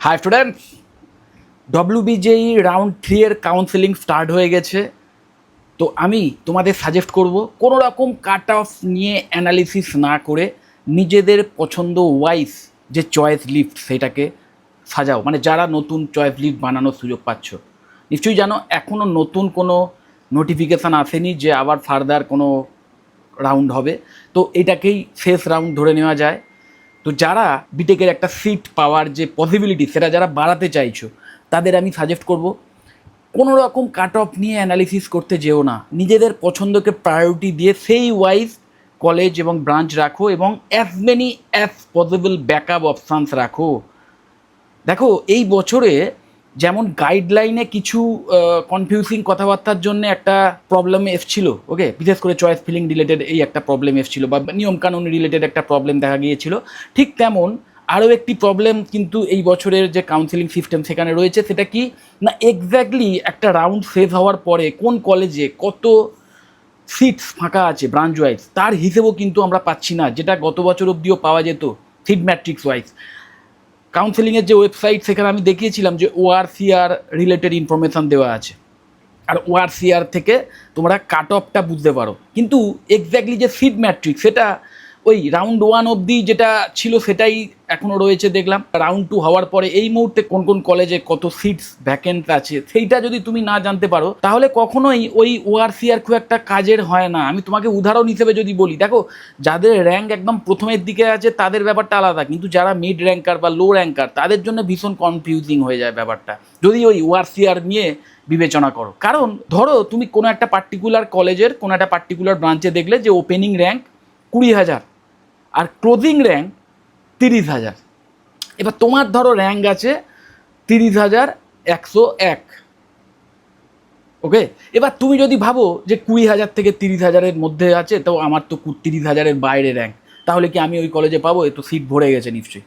High students, WBJEE round 3 এর counselling start হয়ে গেছে। তো আমি তোমাদের সাজেস্ট করব কোনো রকম কাট অফ নিয়ে অ্যানালিসিস না করে নিজেদের পছন্দ ওয়াইজ যে চয়েস লিস্ট সেটাকে সাজাও। মানে যারা নতুন চয়েস লিস্ট বানানোর সুযোগ পাচ্ছ, নিশ্চয়ই জানো এখনও নতুন কোনো নোটিফিকেশান আসেনি যে আবার ফার্দার কোনো রাউন্ড হবে। তো এটাকেই শেষ রাউন্ড ধরে নেওয়া যায়। তো যারা বিটেকের একটা সিট পাওয়ার যে পসিবিলিটি সেটা যারা বাড়াতে চাইছো, তাদের আমি সাজেস্ট করব কোনো রকম কাট অফ নিয়ে অ্যানালিসিস করতে যেও না। নিজেদের পছন্দকে প্রায়োরিটি দিয়ে সেই ওয়াইজ কলেজ এবং ব্রাঞ্চ রাখো এবং as many as possible backup options রাখো। দেখো, এই বছরে যেমন গাইডলাইনে কিছু কনফিউজিং কথাবার্তার জন্য একটা প্রবলেম এসছিল, ওকে, বিশেষ করে চয়েস ফিলিং রিলেটেড এই একটা প্রবলেম এসছিল বা নিয়মকানুন রিলেটেড একটা প্রবলেম দেখা গিয়েছিল, ঠিক তেমন আরও একটি প্রবলেম কিন্তু এই বছরের যে কাউন্সেলিং সিস্টেম সেখানে রয়েছে। সেটা কি না, এক্স্যাক্টলি একটা রাউন্ড শেষ হওয়ার পরে কোন কলেজে কত সিটস ফাঁকা আছে ব্রাঞ্চ ওয়াইজ তার হিসেবেও কিন্তু আমরা পাচ্ছি না, যেটা গত বছর অবধিও পাওয়া যেত সিট ম্যাট্রিক্স ওয়াইজ। কাউন্সেলিংয়ের যে ওয়েবসাইট সেখানে আমি দেখিয়েছিলাম যে ওআরসিআর রিলেটেড ইনফরমেশান দেওয়া আছে, আর ওআরসিআর থেকে তোমরা কাট অফটা বুঝতে পারো। কিন্তু এক্স্যাক্টলি যে সিট ম্যাট্রিক্স সেটা ওই রাউন্ড 1 অবধি যেটা ছিল সেটাই এখনও রয়েছে দেখলাম। রাউন্ড 2 হওয়ার পরে এই মুহূর্তে কোন কোন কলেজে কত সিটস ভ্যাকেন্ট আছে সেইটা যদি তুমি না জানতে পারো, তাহলে কখনোই ওই ওআরসিআর খুব একটা কাজের হয় না। আমি তোমাকে উদাহরণ হিসেবে যদি বলি, দেখো, যাদের র্যাঙ্ক একদম প্রথমের দিকে আছে তাদের ব্যাপারটা আলাদা, কিন্তু যারা মিড র্যাঙ্কার বা লো র্যাঙ্কার তাদের জন্য ভীষণ কনফিউজিং হয়ে যায় ব্যাপারটা যদি ওই ওআরসিআর নিয়ে বিবেচনা করো। কারণ ধরো তুমি কোনো একটা পার্টিকুলার কলেজের কোনো একটা পার্টিকুলার ব্রাঞ্চে দেখলে যে ওপেনিং র্যাঙ্ক 20,000 আর ক্লোজিং র্যাঙ্ক 30,000। এবার তোমার ধরো র্যাঙ্ক আছে 30,101, ওকে। এবার তুমি যদি ভাবো যে 20,000 থেকে 30,000-এর মধ্যে আছে, তো আমার তো 30,000-এর বাইরে র্যাঙ্ক, তাহলে কি আমি ওই কলেজে পাবো? এ তো সিট ভরে গেছে নিশ্চয়ই।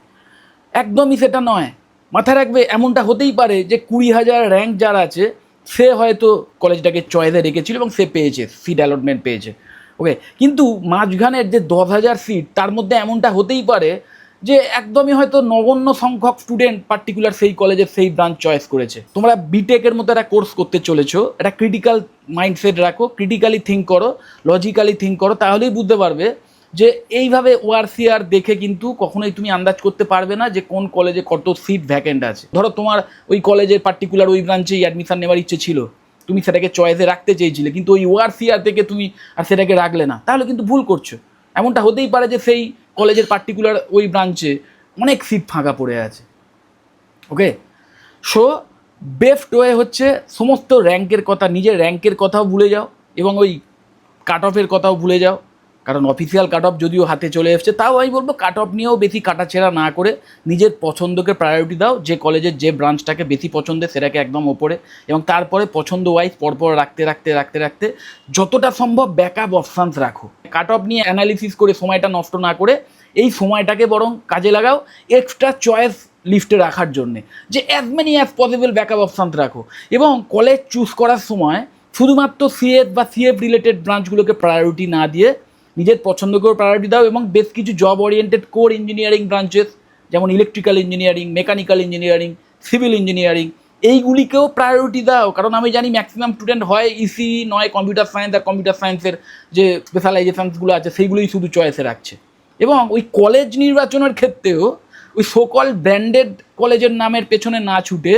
একদমই সেটা নয়। মাথায় রাখবে, এমনটা হতেই পারে যে 20,000 র্যাঙ্ক যার আছে সে হয়তো কলেজটাকে চয়েসে রেখেছিল এবং সে পেয়েছে, সিট অ্যালটমেন্ট পেয়েছে, ওকে। কিন্তু মাঝখানের যে 10,000 সিট তার মধ্যে এমনটা হতেই পারে যে একদমই হয়তো নগণ্য সংখ্যক স্টুডেন্ট পার্টিকুলার সেই কলেজের সেই ব্রাঞ্চ চয়েস করেছে। তোমরা বিটেকের মতো একটা কোর্স করতে চলেছো, একটা ক্রিটিক্যাল মাইন্ডসেট রাখো, ক্রিটিক্যালি থিঙ্ক করো, লজিক্যালি থিঙ্ক করো, তাহলেই বুঝতে পারবে যে এইভাবে ওআরসিআর দেখে কিন্তু কখনোই তুমি আন্দাজ করতে পারবে না যে কোন কলেজে কত সিট ভ্যাকেন্ট আছে। ধরো তোমার ওই কলেজের পার্টিকুলার ওই ব্রাঞ্চেই অ্যাডমিশন নেওয়ার ইচ্ছে ছিল, তুমি সেটাকে চয়েসে রাখতে চেয়েছিলে, কিন্তু ওই ওআরসিআর থেকে তুমি আর সেটাকে রাখলে না, তাহলে কিন্তু ভুল করছো। এমনটা হতেই পারে যে সেই কলেজের পার্টিকুলার ওই ব্রাঞ্চে অনেক সিট ফাঁকা পড়ে আছে, ওকে। সো বেস্ট ওয়ে হচ্ছে সমস্ত র্যাঙ্কের কথা, নিজের র্যাঙ্কের কথাও ভুলে যাও এবং ওই কাট অফের কথাও ভুলে যাও। কারণ অফিসিয়াল কাট অফ যদিও হাতে চলে এসছে, তাও আমি বলবো কাট অফ নিয়েও বেশি কাটাছেড়া না করে নিজের পছন্দকে প্রায়োরিটি দাও। যে কলেজের যে ব্রাঞ্চটাকে বেশি পছন্দের সেটাকে একদম ওপরে, এবং তারপরে পছন্দ ওয়াইজ পরপর রাখতে রাখতে রাখতে রাখতে যতটা সম্ভব ব্যাকআপ অপশানস রাখো। কাট অফ নিয়ে অ্যানালিসিস করে সময়টা নষ্ট না করে এই সময়টাকে বরং কাজে লাগাও এক্সট্রা চয়েস লিস্টে রাখার জন্যে, যে as many as possible backup options রাখো। এবং কলেজ চুজ করার সময় শুধুমাত্র সিএফ বা সিএফ রিলেটেড ব্রাঞ্চগুলোকে প্রায়োরিটি না দিয়ে নিজের পছন্দকেও প্রায়োরিটি দাও, এবং বেশ কিছু job oriented core engineering branches যেমন electrical engineering, mechanical engineering, civil engineering, এইগুলিকেও প্রায়োরিটি দাও। কারণ আমি জানি ম্যাক্সিমাম স্টুডেন্ট হয় ইসি নয় কম্পিউটার সায়েন্স, আর কম্পিউটার সায়েন্সের যে স্পেশালাইজেশনসগুলো আছে সেইগুলোই শুধু চয়েসে রাখছে। এবং ওই কলেজ নির্বাচনের ক্ষেত্রেও ওই সোকল ব্র্যান্ডেড কলেজের নামের পেছনে না ছুটে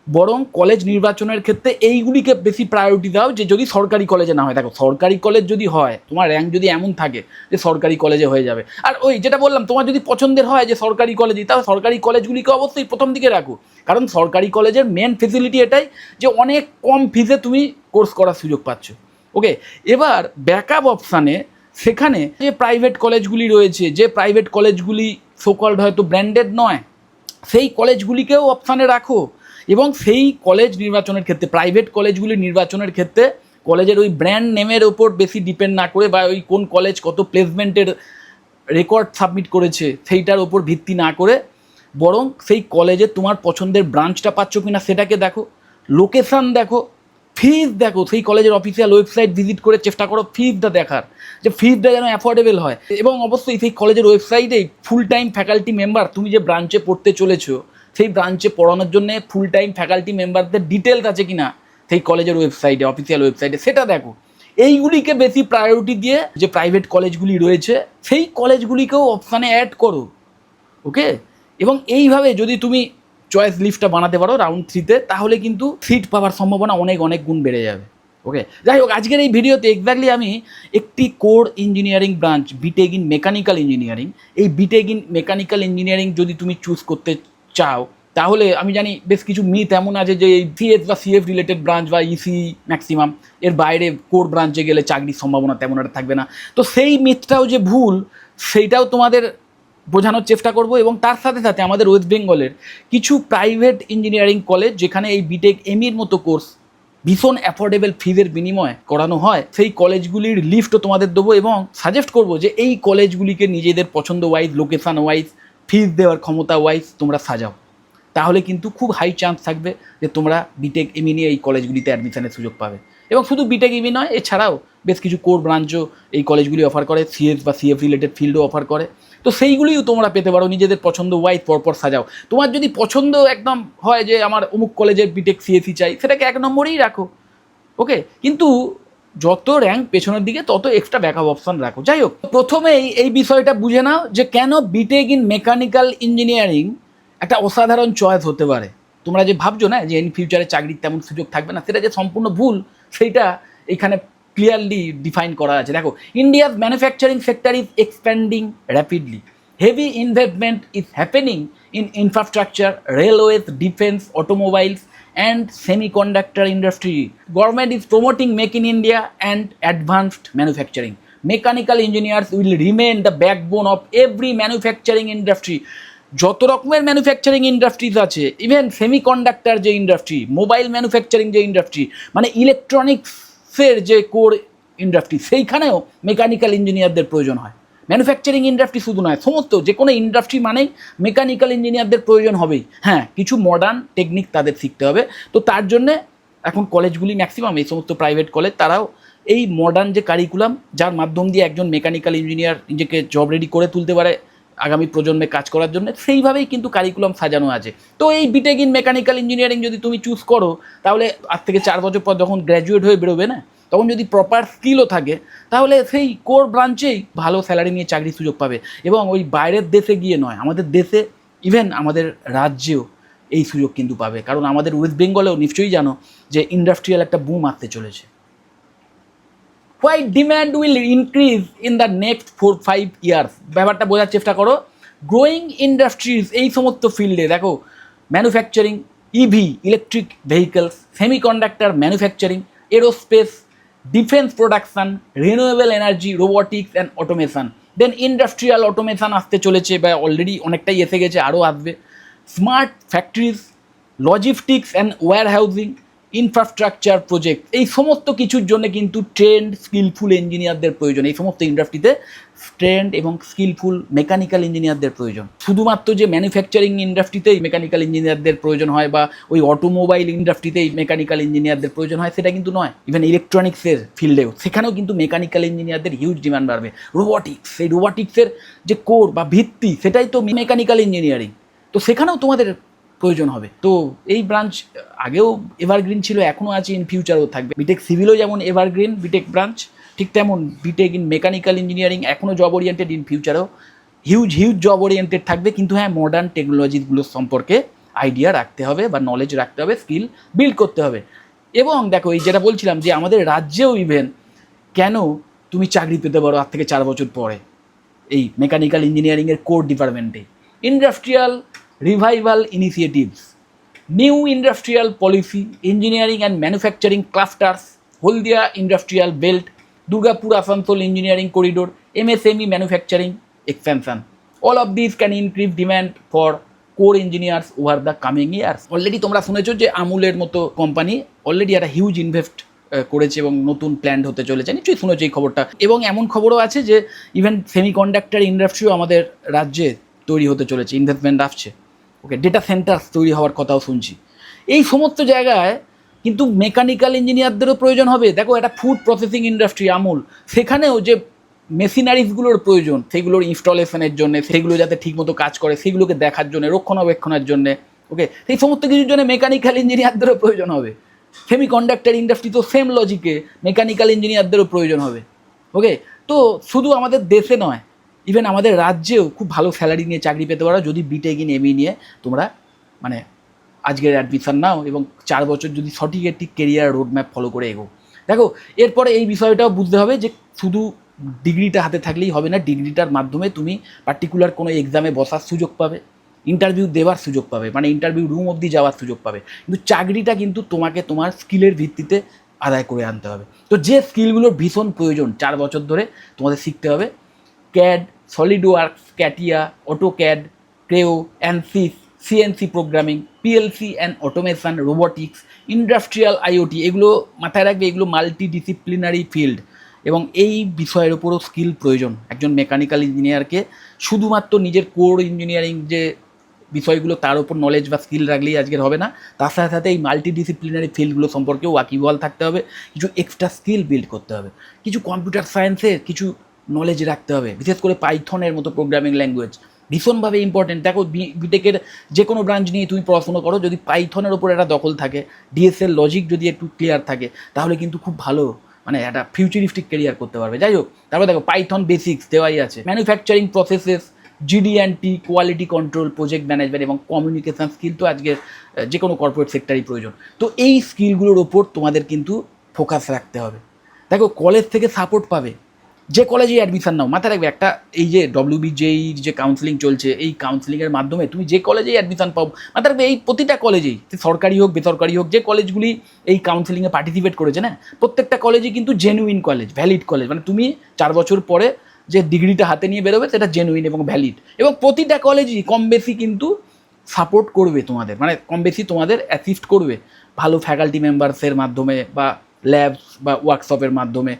বরং কলেজ নির্বাচনের ক্ষেত্রে এইগুলিকে বেশি প্রায়োরিটি দাও। যে যদি সরকারি কলেজে না হয়, দেখো সরকারি কলেজ যদি হয়, তোমার র্যাঙ্ক যদি এমন থাকে যে সরকারি কলেজে হয়ে যাবে, আর ওই যেটা বললাম তোমার যদি পছন্দের হয় যে সরকারি কলেজই, তাহলে সরকারি কলেজগুলিকে অবশ্যই প্রথম দিকে রাখো। কারণ সরকারি কলেজের মেন ফেসিলিটি এটাই যে অনেক কম ফিসে তুমি কোর্স করার সুযোগ পাচ্ছ, ওকে। এবার ব্যাকআপ অপশানে সেখানে যে প্রাইভেট কলেজগুলি রয়েছে, যে প্রাইভেট কলেজগুলি সোকল্ড হয়তো ব্র্যান্ডেড নয়, সেই কলেজগুলিকেও অপশানে রাখো। এবং সেই কলেজ নির্বাচনের ক্ষেত্রে, প্রাইভেট কলেজগুলি নির্বাচনের ক্ষেত্রে কলেজের ওই ব্র্যান্ড নেমের ওপর বেশি ডিপেন্ড না করে, বা ওই কোন কলেজ কত প্লেসমেন্টের রেকর্ড সাবমিট করেছে সেইটার ওপর ভিত্তি না করে, বরং সেই কলেজে তোমার পছন্দের ব্রাঞ্চটা পাচ্ছ কিনা সেটাকে দেখো, লোকেশান দেখো, ফিজ দেখো। সেই কলেজের অফিসিয়াল ওয়েবসাইট ভিজিট করে চেষ্টা করো ফিজটা দেখার, যে ফিজটা যেন অ্যাফোর্ডেবল হয়। এবং অবশ্যই সেই কলেজের ওয়েবসাইটে ফুল টাইম ফ্যাকাল্টি মেম্বার, তুমি যে ব্রাঞ্চে পড়তে চলেছো সেই ব্রাঞ্চে পড়ানোর জন্য ফুল টাইম ফ্যাকাল্টি মেম্বারদের ডিটেলস আছে কিনা সেই কলেজের ওয়েবসাইটে, অফিসিয়াল ওয়েবসাইটে, সেটা দেখো। এইগুলিকে বেশি প্রায়োরিটি দিয়ে যে প্রাইভেট কলেজগুলি রয়েছে সেই কলেজগুলিকেও অপশানে অ্যাড করো, ওকে। এবং এইভাবে যদি তুমি চয়েস লিস্টটা বানাতে পারো রাউন্ড 3-তে, তাহলে কিন্তু সিট পাওয়ার সম্ভাবনা অনেক অনেক গুণ বেড়ে যাবে, ওকে। যাই হোক, আজকের এই ভিডিওতে এক্স্যাক্টলি আমি একটি core engineering branch, B Tech in mechanical engineering, এই বিটেক ইন মেকানিক্যাল ইঞ্জিনিয়ারিং যদি তুমি চুজ করতে চাও, তাহলে আমি জানি বেশ কিছু মিথ এমন আছে যে এই সিএস বা সিএফ রিলেটেড ব্রাঞ্চ বা ইসি ম্যাক্সিমাম, এর বাইরে কোর ব্রাঞ্চে গেলে চাকরির সম্ভাবনা তেমন একটা থাকবে না। তো সেই মিথটাও যে ভুল, সেইটাও তোমাদের বোঝানোর চেষ্টা করব। এবং তার সাথে সাথে আমাদের ওয়েস্ট বেঙ্গলের কিছু প্রাইভেট ইঞ্জিনিয়ারিং কলেজ যেখানে এই বিটেক এমির মতো কোর্স ভীষণ অ্যাফোর্ডেবল ফিজের বিনিময়ে করানো হয়, সেই কলেজগুলির লিস্টও তোমাদের দেবো এবং সাজেস্ট করব যে এই কলেজগুলিকে নিজেদের পছন্দ ওয়াইজ, লোকেশান ওয়াইজ, ফিজ দেওয়ার ক্ষমতা ওয়াইজ তোমরা সাজাও। তাহলে কিন্তু খুব হাই চান্স থাকবে যে তোমরা বিটেক এমি নিয়ে এই কলেজগুলিতে অ্যাডমিশনের সুযোগ পাবে। এবং শুধু বিটেক এমি নয়, এছাড়াও বেশ কিছু কোর ব্রাঞ্চও এই কলেজগুলি অফার করে, সিএস বা সিএফ রিলেটেড ফিল্ডও অফার করে। তো সেইগুলিও তোমরা পেতে পারো, নিজেদের পছন্দ ওয়াইজ পরপর সাজাও। তোমার যদি পছন্দ একদম হয় যে আমার অমুক কলেজের বিটেক সিএসি চাই, সেটাকে 1 নম্বরেই রাখো, ওকে। কিন্তু যত র্যাঙ্ক পেছনের দিকে তত এক্সট্রা ব্যাকআপ অপশন রাখো। যাই হোক, প্রথমেই এই বিষয়টা বুঝে নাও যে কেন বিটেক ইন মেকানিক্যাল ইঞ্জিনিয়ারিং একটা অসাধারণ চয়েস হতে পারে। তোমরা যে ভাবছো না যে ইন ফিউচারে চাকরির তেমন সুযোগ থাকবে না, সেটা যে সম্পূর্ণ ভুল, সেইটা এখানে ক্লিয়ারলি ডিফাইন করা আছে। দেখো, India's manufacturing sector is expanding rapidly, heavy investment is happening in infrastructure, railways, defence, automobiles and semiconductor industry. Government is promoting Make in India and advanced manufacturing. Mechanical engineers will remain the backbone of every manufacturing industry. যত রকমের manufacturing industries আছে, even semiconductor যে industry, mobile manufacturing যে industry, মানে ইলেকট্রনিক্সের যে core industry, সেইখানেও mechanical ইঞ্জিনিয়ারদের প্রয়োজন হয়। ম্যানুফ্যাকচারিং ইন্ডাস্ট্রি শুধু নয়, সমস্ত যে কোনো ইন্ডাস্ট্রি মানেই মেকানিক্যাল ইঞ্জিনিয়ারদের প্রয়োজন হবেই। হ্যাঁ, কিছু মডার্ন টেকনিক তাদের শিখতে হবে। তো তার জন্যে এখন কলেজগুলি ম্যাক্সিমাম এই সমস্ত প্রাইভেট কলেজ, তারাও এই মডার্ন যে কারিকুলাম, যার মাধ্যম দিয়ে একজন মেকানিক্যাল ইঞ্জিনিয়ার নিজেকে জব রেডি করে তুলতে পারে আগামী প্রজন্মে কাজ করার জন্য, সেইভাবেই কিন্তু কারিকুলাম সাজানো আছে। তো এই বিটেক ইন মেকানিক্যাল ইঞ্জিনিয়ারিং যদি তুমি চুজ করো, তাহলে আজ থেকে 4 বছর পর যখন গ্র্যাজুয়েট হয়ে বেরোবে না, তখন যদি প্রপার স্কিলও থাকে, তাহলে সেই কোর ব্রাঞ্চেই ভালো স্যালারি নিয়ে চাকরির সুযোগ পাবে। এবং ওই বাইরের দেশে গিয়ে নয়, আমাদের দেশে, ইভেন আমাদের রাজ্যেও এই সুযোগ কিন্তু পাবে। কারণ আমাদের ওয়েস্ট বেঙ্গলেও নিশ্চয়ই জানো যে ইন্ডাস্ট্রিয়াল একটা বুম আসতে চলেছে। Why demand will increase in the next 4-5 years, ব্যাপারটা বোঝার চেষ্টা করো। গ্রোয়িং ইন্ডাস্ট্রিজ, এই সমস্ত ফিল্ডে দেখো, manufacturing, EV electric vehicles, semiconductor manufacturing, aerospace, defence production, renewable energy, robotics and automation, then industrial automation আসতে চলেছে বা অলরেডি অনেকটাই এসে গেছে, আরও আসবে। Smart factories, logistics and warehousing, infrastructure project, এই সমস্ত কিছুর জন্য কিন্তু ট্রেন্ড স্কিলফুল ইঞ্জিনিয়ারদের প্রয়োজন। এই সমস্ত ইন্ডাস্ট্রিতে ট্রেন্ড এবং স্কিলফুল মেকানিক্যাল ইঞ্জিনিয়ারদের প্রয়োজন। শুধুমাত্র যে ম্যানুফ্যাকচারিং ইন্ডাস্ট্রিতেই মেকানিক্যাল ইঞ্জিনিয়ারদের প্রয়োজন হয় বা ওই অটোমোবাইল ইন্ডাস্ট্রিতেই মেকানিক্যাল ইঞ্জিনিয়ারদের প্রয়োজন হয়, সেটা কিন্তু নয়। ইভেন ইলেকট্রনিক্সের ফিল্ডেও, সেখানেও কিন্তু মেকানিক্যাল ইঞ্জিনিয়ারদের হিউজ ডিমান্ড বাড়বে। রোবোটিক্স, সেই রোবোটিক্সের যে কোর বা ভিত্তি, সেটাই তো মেকানিক্যাল ইঞ্জিনিয়ারিং। তো সেখানেও তোমাদের প্রয়োজন হবে। তো এই ব্রাঞ্চ আগেও এভারগ্রিন ছিল, এখনও আছে, ইন ফিউচারও থাকবে। বিটেক সিভিলও যেমন এভারগ্রিন বিটেক ব্রাঞ্চ, ঠিক তেমন বিটেক ইন মেকানিক্যাল ইঞ্জিনিয়ারিং এখনও জব ওরিয়েন্টেড, ইন ফিউচারও হিউজ জব ওরিয়েন্টেড থাকবে। কিন্তু হ্যাঁ, মডার্ন টেকনোলজিগুলোর সম্পর্কে আইডিয়া রাখতে হবে বা নলেজ রাখতে হবে, স্কিল বিল্ড করতে হবে। এবং দেখো, এই যেটা বলছিলাম যে আমাদের রাজ্যেও ইভেন কেন তুমি চাকরি পেতে পারো আজ থেকে 4 বছর পরে এই মেকানিক্যাল ইঞ্জিনিয়ারিংয়ের কোর ডিপার্টমেন্টে। Industrial revival initiatives, new industrial policy, engineering and manufacturing clusters, Haldia industrial belt, Durgapur Asansol engineering corridor, MSME manufacturing expansion, all of this can increase demand for core engineers over the coming years. Already তোমরা শুনেছো যে আমুলের মতো company already একটা huge invest করেছে এবং নতুন planned হতে চলেছে, নিশ্চয়ই শুনেছো এই খবরটা। এবং এমন খবরও আছে যে ইভেন সেমিকন্ডাক্টর ইন্ডাস্ট্রিও আমাদের রাজ্যে তৈরি হতে চলেছে, ইনভেস্টমেন্ট আসছে, ওকে। ডেটা সেন্টার তৈরি হওয়ার কথাও শুনছি। এই সমস্ত জায়গায় কিন্তু মেকানিক্যাল ইঞ্জিনিয়ারদেরও প্রয়োজন হবে। দেখো, একটা ফুড প্রসেসিং ইন্ডাস্ট্রি আমুল, সেখানেও যে মেশিনারিজগুলোর প্রয়োজন, সেগুলোর ইনস্টলেশনের জন্য, সেগুলো যাতে ঠিকমতো কাজ করে, সেগুলোকে দেখার জন্য, রক্ষণাবেক্ষণের জন্য, ওকে, সেই সমস্ত কিছুর জন্য মেকানিক্যাল ইঞ্জিনিয়ারদেরও প্রয়োজন হবে। সেমিকন্ডাক্টর ইন্ডাস্ট্রি তো সেম লজিকে মেকানিক্যাল ইঞ্জিনিয়ারদেরও প্রয়োজন হবে। ওকে, তো শুধু আমাদের দেশে নয়, ইভেন আমাদের রাজ্যেও খুব ভালো স্যালারি নিয়ে চাকরি পেতে পারো যদি বিটেক ইন এমই নিয়ে তোমরা মানে আজকের অ্যাডমিশন নাও এবং 4 বছর যদি সঠিক একটি কেরিয়ার রোড ম্যাপ ফলো করে এগো। দেখো, এরপরে এই বিষয়টাও বুঝতে হবে যে শুধু ডিগ্রিটা হাতে থাকলেই হবে না, ডিগ্রিটার মাধ্যমে তুমি পার্টিকুলার কোনো এক্সামে বসার সুযোগ পাবে, ইন্টারভিউ দেওয়ার সুযোগ পাবে, মানে ইন্টারভিউ রুম অবধি যাওয়ার সুযোগ পাবে, কিন্তু চাকরিটা কিন্তু তোমাকে তোমার স্কিলের ভিত্তিতে আদায় করে আনতে হবে। তো যে স্কিলগুলোর ভীষণ প্রয়োজন 4 বছর ধরে তোমাদের শিখতে হবে, CAD, solid works, CATIA, AutoCAD, Creo, Ansys, CNC programming, PLC and automation, robotics, industrial IoT, এগুলো মাথায় রাখবে, এগুলো মাল্টি ডিসিপ্লিনারি ফিল্ড এবং এই বিষয়ের উপরও স্কিল প্রয়োজন। একজন মেকানিক্যাল ইঞ্জিনিয়ারকে শুধুমাত্র নিজের কোর ইঞ্জিনিয়ারিং যে বিষয়গুলো তার উপর নলেজ বা স্কিল রাখলেই আজকের হবে না, তার সাথে সাথে এই মাল্টি ডিসিপ্লিনারি ফিল্ডগুলো সম্পর্কেও ওয়াকিবহাল থাকতে হবে, কিছু এক্সট্রা স্কিল বিল্ড করতে হবে, কিছু কম্পিউটার সায়েন্সের কিছু নলেজ রাখতে হবে, বিশেষ করে পাইথনের মতো প্রোগ্রামিং ল্যাঙ্গুয়েজ ভীষণভাবে ইম্পর্টেন্ট। দেখো, বিটেকের যে কোনো ব্রাঞ্চ নিয়ে তুমি পড়াশোনা করো, যদি পাইথনের ওপর একটা দখল থাকে, ডিএসএল লজিক যদি একটু ক্লিয়ার থাকে, তাহলে কিন্তু খুব ভালো মানে একটা ফিউচারিস্টিক ক্যারিয়ার করতে পারবে। যাই হোক, তারপরে দেখো পাইথন বেসিক্স দেওয়াই আছে, manufacturing processes, GDNT, quality control, project management এবং কমিউনিকেশান স্কিল তো আজকের যে কোনো কর্পোরেট সেক্টরই প্রয়োজন। তো এই স্কিলগুলোর ওপর তোমাদের কিন্তু ফোকাস রাখতে হবে। দেখো, কলেজ থেকে সাপোর্ট পাবে, যে কলেজে অ্যাডমিশন নাও, মাথায় রাখবে একটা, এই যে WBJEE যে কাউন্সিলিং চলছে, এই কাউন্সিলিংয়ের মাধ্যমে তুমি যে কলেজেই অ্যাডমিশন পাও, মাথায় রাখবে এই প্রতিটা কলেজেই, সরকারি হোক বেসরকারি হোক, যে কলেজগুলি এই কাউন্সিলিংয়ে পার্টিসিপেট করেছে না, প্রত্যেকটা কলেজই কিন্তু জেনুইন কলেজ, ভ্যালিড কলেজ, মানে তুমি 4 বছর পরে যে ডিগ্রিটা হাতে নিয়ে বেরোবে সেটা জেনুইন এবং ভ্যালিড, এবং প্রতিটা কলেজই কম বেশি কিন্তু সাপোর্ট করবে তোমাদের, মানে কম বেশি তোমাদের অ্যাসিস্ট করবে ভালো ফ্যাকাল্টি মেম্বার্সের মাধ্যমে বা ল্যাবস বা ওয়ার্কশপের মাধ্যমে।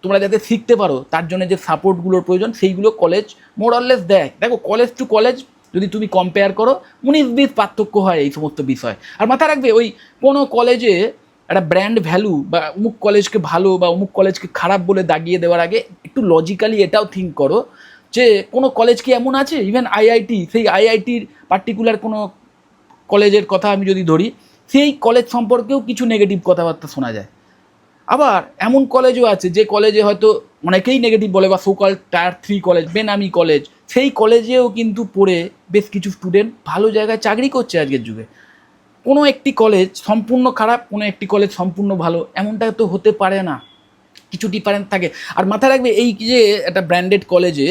তোমরা যাতে শিখতে পারো তার জন্য যে সাপোর্টগুলোর প্রয়োজন সেইগুলো কলেজ মোরলেস দেয়। দেখো, কলেজ টু কলেজ যদি তুমি কম্পেয়ার করো 19-20 পার্থক্য হয় এই সমস্ত বিষয়। আর মাথায় রাখবে, ওই কোনো কলেজে একটা ব্র্যান্ড ভ্যালু বা অমুক কলেজকে ভালো বা অমুক কলেজকে খারাপ বলে দাগিয়ে দেওয়ার আগে একটু লজিক্যালি এটাও থিঙ্ক করো যে কোনো কলেজ কি এমন আছে, ইভেন আইআইটি, সেই আইআইটির পার্টিকুলার কোনো কলেজের কথা আমি যদি ধরি, সেই কলেজ সম্পর্কেও কিছু নেগেটিভ কথাবার্তা শোনা যায়। আবার এমন কলেজও আছে যে কলেজে হয়তো অনেকেই নেগেটিভ বলে, বা সোকল টায়ার 3 কলেজ, বেনামি কলেজ, সেই কলেজেও কিন্তু পড়ে বেশ কিছু স্টুডেন্ট ভালো জায়গায় চাকরি করছে আজকের যুগে। কোনো একটি কলেজ সম্পূর্ণ খারাপ, কোনো একটি কলেজ সম্পূর্ণ ভালো, এমনটা তো হতে পারে না, কিছু ডিফারেন্স থাকে। আর মাথায় রাখবে, এই যে একটা ব্র্যান্ডেড কলেজে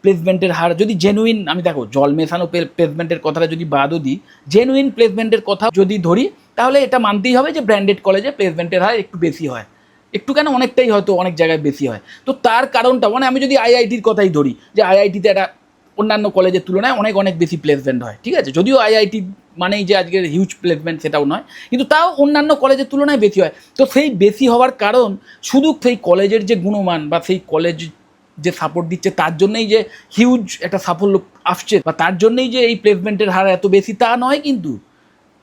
প্লেসমেন্টের হার যদি জেনুইন, আমি দেখো জল মেশানো প্লেসমেন্টের কথাটা যদি বাদও দিই, জেনুইন প্লেসমেন্টের কথা যদি ধরি, তাহলে এটা মানতেই হবে যে ব্র্যান্ডেড কলেজে প্লেসমেন্টের হার একটু বেশি হয়, একটু কেন অনেকটাই হয়তো অনেক জায়গায় বেশি হয়। তো তার কারণটা, মানে আমি যদি আইআইটির কথাই ধরি, যে আইআইটিতে একটা অন্যান্য কলেজের তুলনায় অনেক অনেক বেশি প্লেসমেন্ট হয়, ঠিক আছে, যদিও আইআইটি মানেই যে আজকের হিউজ প্লেসমেন্ট সেটাও নয়, কিন্তু তাও অন্যান্য কলেজের তুলনায় বেশি হয়। তো সেই বেশি হওয়ার কারণ শুধু সেই কলেজের যে গুণমান বা সেই কলেজ যে সাপোর্ট দিচ্ছে তার জন্যই যে হিউজ একটা সাফল্য আসছে, বা তার জন্যই যে এই প্লেসমেন্টের হার এত বেশি, তা নয়। কিন্তু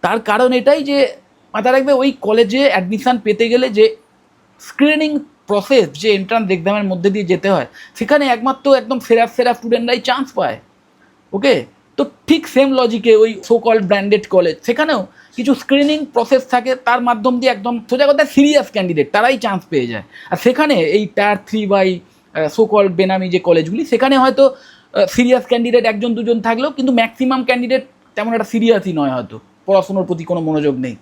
তার কারণ এটাই যে মাথায় রাখবে, ওই কলেজে অ্যাডমিশান পেতে গেলে যে স্ক্রিনিং প্রসেস, যে এন্ট্রান্স এক্সামের মধ্যে দিয়ে যেতে হয়, সেখানে একমাত্র একদম সেরা স্টুডেন্টরাই চান্স পায়। ওকে, তো ঠিক সেম লজিকে ওই সোকল ব্র্যান্ডেড কলেজ, সেখানেও কিছু স্ক্রিনিং প্রসেস থাকে, তার মাধ্যম দিয়ে একদম সোজা কথা সিরিয়াস ক্যান্ডিডেট তারাই চান্স পেয়ে যায়। আর সেখানে এই টায়ার 3 বাই সোকল বেনামি যে কলেজগুলি, সেখানে হয়তো সিরিয়াস ক্যান্ডিডেট 1-2জন থাকলেও কিন্তু ম্যাক্সিমাম ক্যান্ডিডেট তেমন একটা সিরিয়াসই নয়, হয়তো পড়াশোনার প্রতি কোনো মনোযোগ নেই,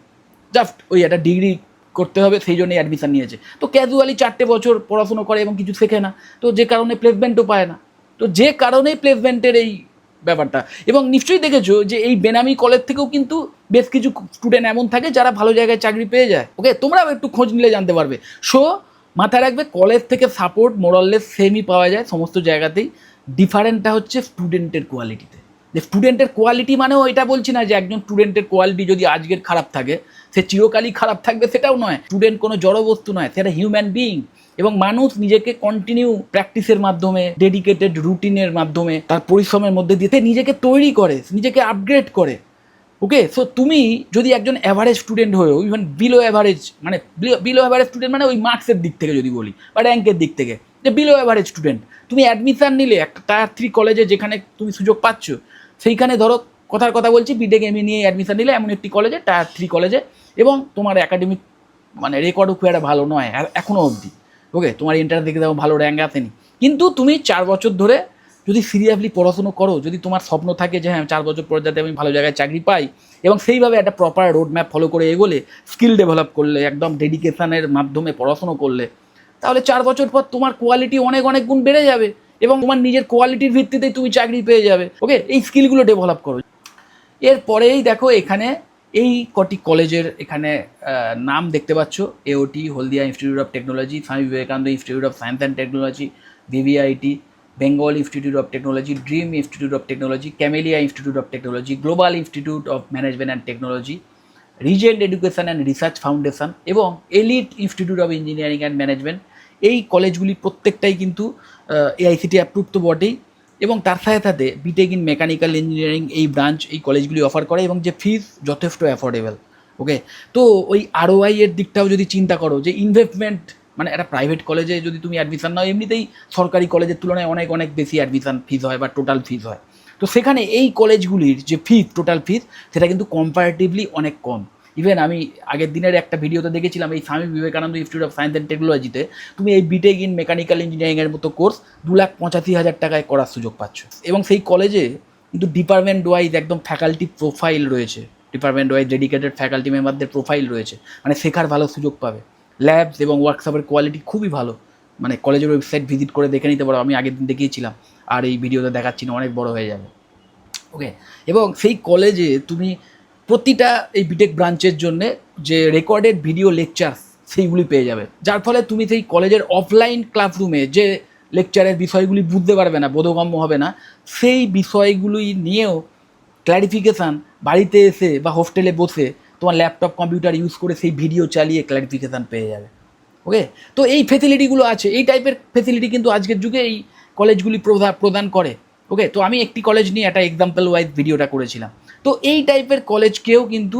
জাস্ট ওই একটা ডিগ্রি করতে হবে সেই জন্যই অ্যাডমিশান নিয়েছে। তো ক্যাজুয়ালি 4টে বছর পড়াশুনো করে এবং কিছু শেখে না, তো যে কারণে প্লেসমেন্টও পায় না। তো যে কারণেই প্লেসমেন্টের এই ব্যাপারটা, এবং নিশ্চয়ই দেখেছো যে এই বেনামি কলেজ থেকেও কিন্তু বেশ কিছু স্টুডেন্ট এমন থাকে যারা ভালো জায়গায় চাকরি পেয়ে যায়। ওকে, তোমরাও একটু খোঁজ নিলে জানতে পারবে। সো মাথায় রাখবে, কলেজ থেকে সাপোর্ট মোরাললেস সেমই পাওয়া যায় সমস্ত জায়গাতেই, ডিফারেন্টটা হচ্ছে স্টুডেন্টের কোয়ালিটিতে। যে স্টুডেন্টের কোয়ালিটি মানেও এটা বলছি না যে একজন স্টুডেন্টের কোয়ালিটি যদি আজকের খারাপ থাকে সে চিরকালই খারাপ থাকবে, সেটাও নয়। স্টুডেন্ট কোনো জড়বস্তু নয়, সেটা হিউম্যান বিইং, এবং মানুষ নিজেকে কন্টিনিউ প্র্যাকটিসের মাধ্যমে, ডেডিকেটেড রুটিনের মাধ্যমে, তার পরিশ্রমের মধ্যে দিয়ে নিজেকে তৈরি করে, নিজেকে আপগ্রেড করে। ওকে, সো তুমি যদি একজন অ্যাভারেজ স্টুডেন্ট হয়েও, ইভেন বিলো অ্যাভারেজ, মানে বিলো অ্যাভারেজ স্টুডেন্ট মানে ওই মার্কসের দিক থেকে যদি বলি, বা র্যাঙ্কের দিক থেকে, যে বিলো অ্যাভারেজ স্টুডেন্ট, তুমি অ্যাডমিশান নিলে একটা টায়ার 3 কলেজে যেখানে তুমি সুযোগ পাচ্ছ, সেইখানে ধরো কথার কথা বলছি, বিটেক এমএ নিয়ে অ্যাডমিশন নিলে এমন একটি কলেজে, টায়ার 3 কলেজে, এবং তোমার একাডেমিক মানে রেকর্ডও খুব একটা ভালো নয় এখনও অবধি। ওকে, তোমার এন্ট্রান্স দেখে দেখো ভালো র্যাঙ্ক আসেনি, কিন্তু তুমি 4 বছর ধরে যদি সিরিয়াসলি পড়াশুনো করো, যদি তোমার স্বপ্ন থাকে যে হ্যাঁ 4 বছর পর যাতে আমি ভালো জায়গায় চাকরি পাই, এবং সেইভাবে একটা প্রপার রোড ম্যাপ ফলো করে এগোলে, স্কিল ডেভেলপ করলে, একদম ডেডিকেশনের মাধ্যমে পড়াশুনো করলে, তাহলে 4 বছর পর তোমার কোয়ালিটি অনেক অনেক গুণ বেড়ে যাবে, এবং তোমার নিজের কোয়ালিটির ভিত্তিতেই তুমি চাকরি পেয়ে যাবে। ওকে, এই স্কিলগুলো ডেভেলপ করো। এরপরেই দেখো এখানে এই কটি কলেজের এখানে নাম দেখতে পাচ্ছ: AOT, Haldia institute of technology, Swami Vivekananda institute of science and technology, VVIT, Bengal institute of technology, dream institute of technology, Camellia institute of technology, global institute of management and technology, regent education and research foundation এবং elite institute of engineering and management. এই কলেজগুলি প্রত্যেকটাই কিন্তু AICTE approve তো বটেই, এবং তার সাথে সাথে বিটেক ইন মেকানিক্যাল ইঞ্জিনিয়ারিং এই ব্রাঞ্চ এই কলেজগুলি অফার করে, এবং যে ফিস যথেষ্ট অ্যাফোর্ডেবল। ওকে, তো ওই আরওআই এর দিকটাও যদি চিন্তা করো, যে ইনভেস্টমেন্ট, মানে একটা প্রাইভেট কলেজে যদি তুমি অ্যাডমিশন নাও, এমনিতেই সরকারি কলেজের তুলনায় অনেক অনেক বেশি অ্যাডমিশন ফিস হয় বা টোটাল ফিস হয়, তো সেখানে এই কলেজগুলির যে ফিস, টোটাল ফিস, সেটা কিন্তু কম্পারেটিভলি অনেক কম। ইভেন আমি আগের দিনের একটা ভিডিওতে দেখেছিলাম, এই স্বামী Vivekananda institute of science and টেকনোলজিতে তুমি এই বিটেক ইন মেকানিক্যাল ইঞ্জিনিয়ারিংয়ের মতো কোর্স 2,85,000 টাকায় করার সুযোগ পাচ্ছ। এবং সেই কলেজে কিন্তু ডিপার্টমেন্ট ওয়াইজ একদম ফ্যাকাল্টি প্রোফাইল রয়েছে, ডিপার্টমেন্ট ওয়াইজ ডেডিকেটেড ফ্যাকাল্টি মেম্বারদের প্রোফাইল রয়েছে, মানে শেখার ভালো সুযোগ পাবে। ল্যাবস এবং ওয়ার্কশপের কোয়ালিটি খুবই ভালো, মানে কলেজের ওয়েবসাইট ভিজিট করে দেখে নিতে পারো, আমি আগের দিন দেখিয়েছিলাম, আর এই ভিডিওতে দেখাচ্ছি না, অনেক বড় হয়ে যাবে। ওকে, এবং সেই কলেজে তুমি প্রতিটা এই বিটেক ব্রাঞ্চের জন্যে যে রেকর্ডেড ভিডিও লেকচার সেইগুলি পেয়ে যাবে, যার ফলে তুমি সেই কলেজের অফলাইন ক্লাসরুমে যে লেকচারের বিষয়গুলি বুঝতে পারবে না, বোধগম্য হবে না, সেই বিষয়গুলি নিয়েও ক্ল্যারিফিকেশান বাড়িতে এসে বা হোস্টেলে বসে তোমার ল্যাপটপ কম্পিউটার ইউজ করে সেই ভিডিও চালিয়ে ক্ল্যারিফিকেশান পেয়ে যাবে। ওকে, তো এই ফেসিলিটিগুলো আছে, এই টাইপের ফেসিলিটি কিন্তু আজকের যুগে এই কলেজগুলি প্রদান করে। ওকে, তো আমি একটি কলেজ নিয়ে একটা এক্সাম্পল ওয়াইজ ভিডিওটা করেছিলাম। তো এই টাইপের কলেজকেও কিন্তু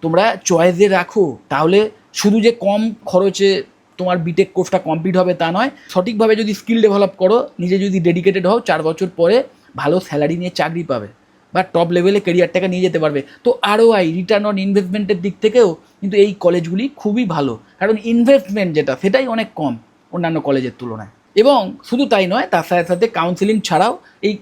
তোমরা চয়েসে রাখো, তাহলে শুধু যে কম খরচে তোমার বিটেক কোর্সটা কমপ্লিট হবে তা নয়, সঠিকভাবে যদি স্কিল ডেভেলপ করো, নিজে যদি ডেডিকেটেড হও, 4 বছর পরে ভালো স্যালারি নিয়ে চাকরি পাবে বা টপ লেভেলে কেরিয়ারটাকে নিয়ে যেতে পারবে। তো আরওআই, রিটার্ন অন ইনভেস্টমেন্টের দিক থেকেও কিন্তু এই কলেজগুলি খুবই ভালো, কারণ ইনভেস্টমেন্ট যেটা সেটাই অনেক কম অন্যান্য কলেজের তুলনায়। এবং শুধু তাই নয়, তার সাথে সাথে কাউন্সেলিং ছাড়াও এই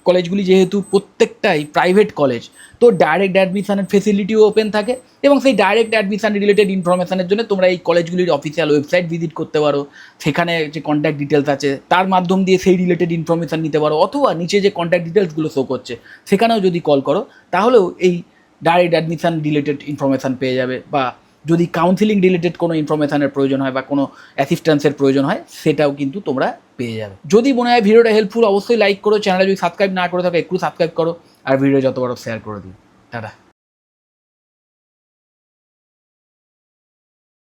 কলেজগুলি যেহেতু প্রত্যেকটাই প্রাইভেট কলেজ, তো ডাইরেক্ট অ্যাডমিশনের ফেসিলিটিও ওপেন থাকে, এবং সেই ডাইরেক্ট অ্যাডমিশন রিলেটেড ইনফরমেশনের জন্য তোমরা এই কলেজগুলির অফিসিয়াল ওয়েবসাইট ভিজিট করতে পারো, সেখানে যে কন্ট্যাক্ট ডিটেলস আছে তার মাধ্যম দিয়ে সেই রিলেটেড ইনফরমেশান নিতে পারো, অথবা নিচে যে কন্ট্যাক্ট ডিটেলসগুলো শো করছে সেখানেও যদি কল করো, তাহলেও এই ডাইরেক্ট অ্যাডমিশন রিলেটেড ইনফরমেশান পেয়ে যাবে, বা যদি কাউন্সিলিং রিলেটেড কোনো ইনফরমেশানের প্রয়োজন হয় বা কোনো অ্যাসিস্ট্যান্সের প্রয়োজন হয়, সেটাও কিন্তু তোমরা পেয়ে যাবে। যদি মনে হয় ভিডিওটা হেল্পফুল, অবশ্যই লাইক করো, চ্যানেলে যদি সাবস্ক্রাইব না করে থাকো একটু সাবস্ক্রাইব করো, আর ভিডিও যত বড় শেয়ার করে দিও। টাটা।